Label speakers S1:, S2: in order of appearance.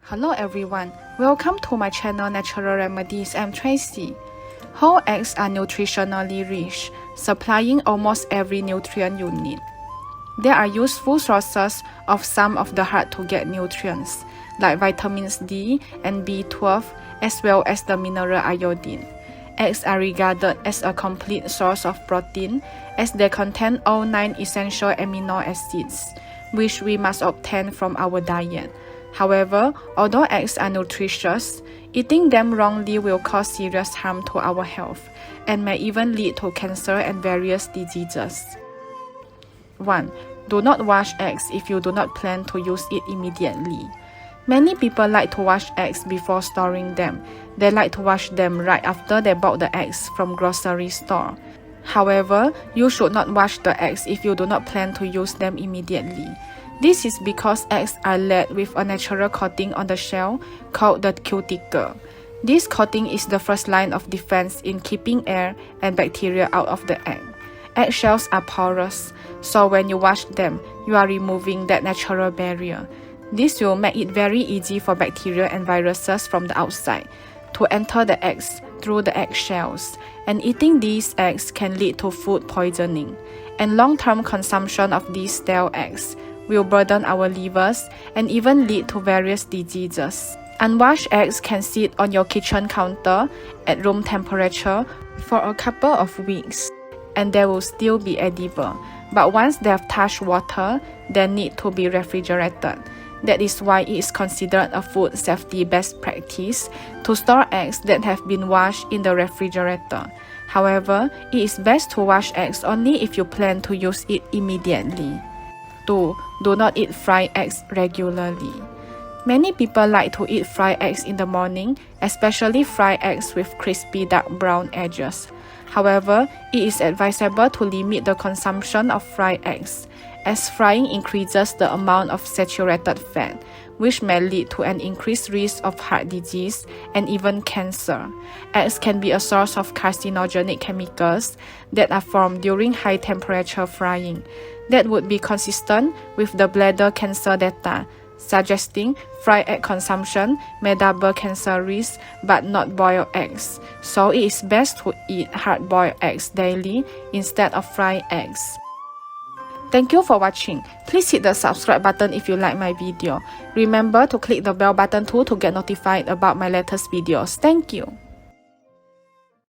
S1: Hello everyone, welcome to my channel Natural Remedies. I'm Tracy. Whole eggs are nutritionally rich, supplying almost every nutrient you need. They are useful sources of some of the hard-to-get nutrients, like vitamins D and B12, as well as the mineral iodine. Eggs are regarded as a complete source of protein, as they contain all 9 essential amino acids, which we must obtain from our diet. However, although eggs are nutritious, eating them wrongly will cause serious harm to our health and may even lead to cancer and various diseases. 1. Do not wash eggs if you do not plan to use it immediately. Many people like to wash eggs before storing them. They like to wash them right after they bought the eggs from grocery store. However, you should not wash the eggs if you do not plan to use them immediately. This is because eggs are laid with a natural coating on the shell called the cuticle. This coating is the first line of defense in keeping air and bacteria out of the egg. Eggshells are porous, so when you wash them, you are removing that natural barrier. This will make it very easy for bacteria and viruses from the outside to enter the eggs through the eggshells, and eating these eggs can lead to food poisoning. And long-term consumption of these stale eggs will burden our livers and even lead to various diseases. Unwashed eggs can sit on your kitchen counter at room temperature for a couple of weeks, and they will still be edible. But once they have touched water, they need to be refrigerated. That is why it is considered a food safety best practice to store eggs that have been washed in the refrigerator. However, it is best to wash eggs only if you plan to use it immediately. 2. Do not eat fried eggs regularly. Many people like to eat fried eggs in the morning, especially fried eggs with crispy dark brown edges. However, it is advisable to limit the consumption of fried eggs, as frying increases the amount of saturated fat, which may lead to an increased risk of heart disease and even cancer. Eggs can be a source of carcinogenic chemicals that are formed during high temperature frying. That would be consistent with the bladder cancer data, suggesting fried egg consumption may double cancer risk but not boiled eggs. So it is best to eat hard-boiled eggs daily instead of fried eggs. Thank you for watching. Please hit the subscribe button if you like my video. Remember to click the bell button too to get notified about my latest videos. Thank you.